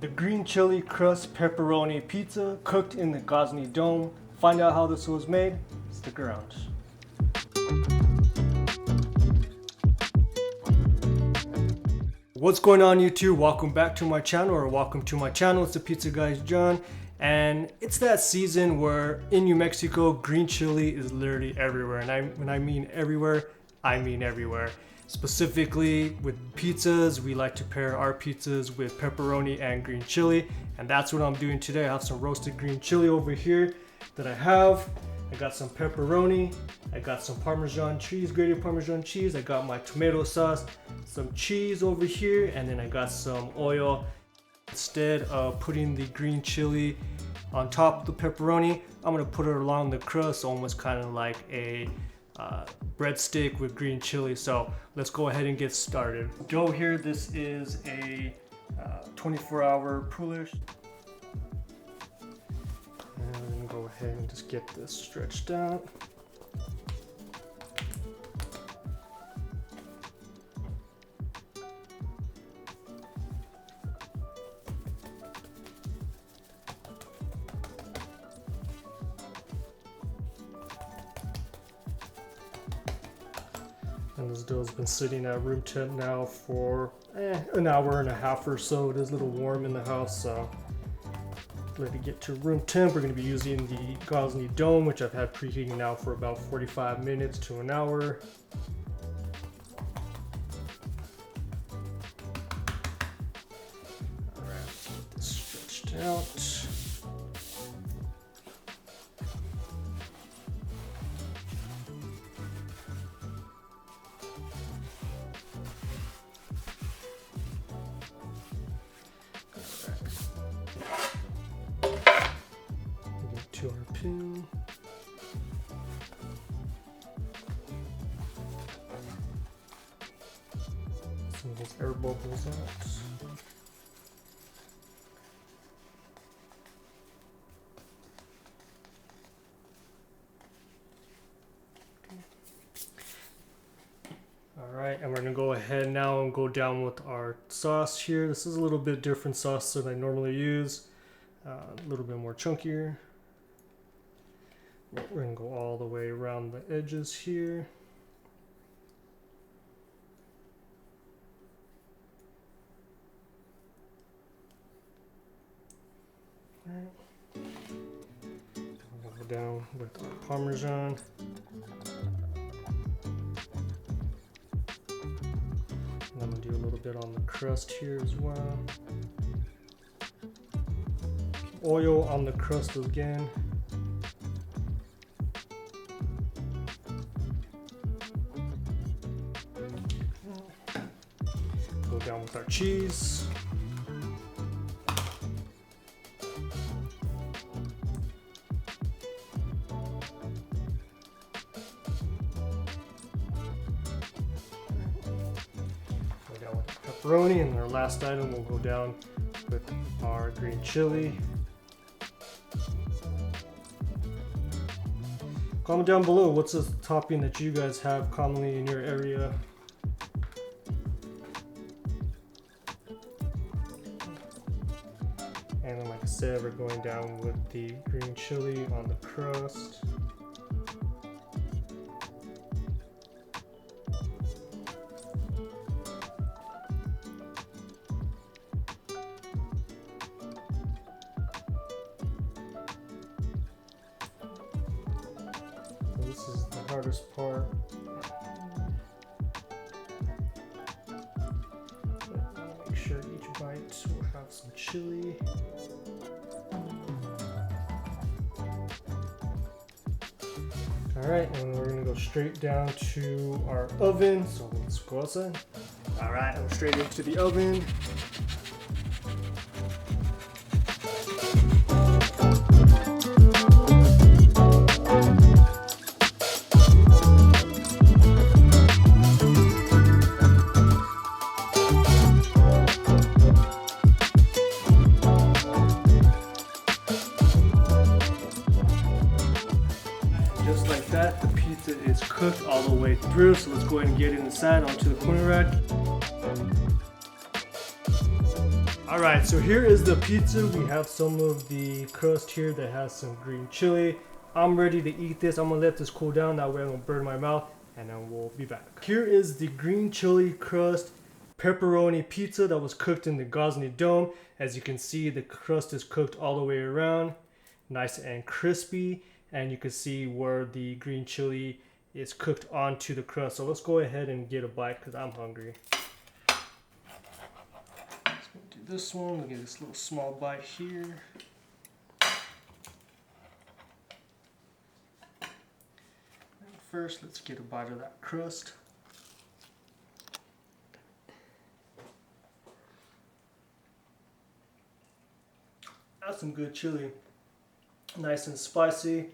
The green chili crust pepperoni pizza cooked in the Gozney Dome. Find out how this was made. Stick around. What's going on YouTube? Welcome back to my channel, or welcome to my channel. It's the Pizza Guy John, and it's that season where in New Mexico green chili is literally everywhere. And when I mean everywhere, I mean everywhere. Specifically with pizzas, we like to pair our pizzas with pepperoni and green chili, and that's what I'm doing today. I have some roasted green chili over here that I have. I got some pepperoni, I got some Parmesan cheese, grated Parmesan cheese, I got my tomato sauce, some cheese over here, and then I got some oil. Instead of putting the green chili on top of the pepperoni, I'm gonna put it along the crust, almost kind of like a breadstick with green chili. So let's go ahead and get started. Dough here, this is a 24-hour poolish. And I'm gonna go ahead and just get this stretched out. And this dough's been sitting at room temp now for an hour and a half or so. It is a little warm in the house, so let it get to room temp. We're going to be using the Gozney Dome, which I've had preheating now for about 45 minutes to an hour. Alright, get this stretched out. To our pin. Some of those air bubbles out. Alright, and we're gonna go ahead now and go down with our sauce here. This is a little bit different sauce than I normally use. A little bit more chunkier. We're going to go all the way around the edges here. All right. We'll go down with our Parmesan. And I'm going to do a little bit on the crust here as well. Oil on the crust again. Go down with our cheese. Go down with the pepperoni, and our last item will go down with our green chili. Comment down below, what's a topping that you guys have commonly in your area? And then, like I said, we're going down with the green chili on the crust. So this is the hardest part. Make sure each bite will have some chili. Alright, and we're going to go straight down to our oven. So let's go outside. Alright, I'm straight into the oven. Just like that, the pizza is cooked all the way through. So let's go ahead and get it inside onto the corner rack. All right, so here is the pizza. We have some of the crust here that has some green chili. I'm ready to eat this. I'm gonna let this cool down. That way I don't burn my mouth, and then we'll be back. Here is the green chili crust pepperoni pizza that was cooked in the Gozney dome. As you can see, the crust is cooked all the way around, nice and crispy, and you can see where the green chili is cooked onto the crust. So let's go ahead and get a bite because I'm hungry. Do this one. We'll get this little small bite here. First, let's get a bite of that crust. That's some good chili. Nice and spicy.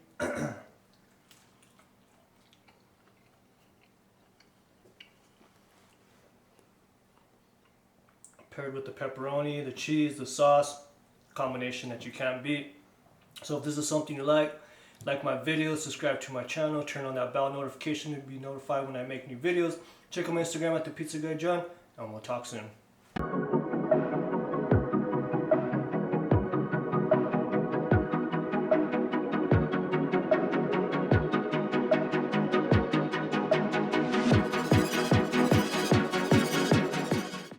Paired with the pepperoni, the cheese, the sauce, combination that you can't beat. So if this is something you like my videos, subscribe to my channel, turn on that bell notification to be notified when I make new videos. Check out my Instagram at the Pizza Guy John, and we'll talk soon.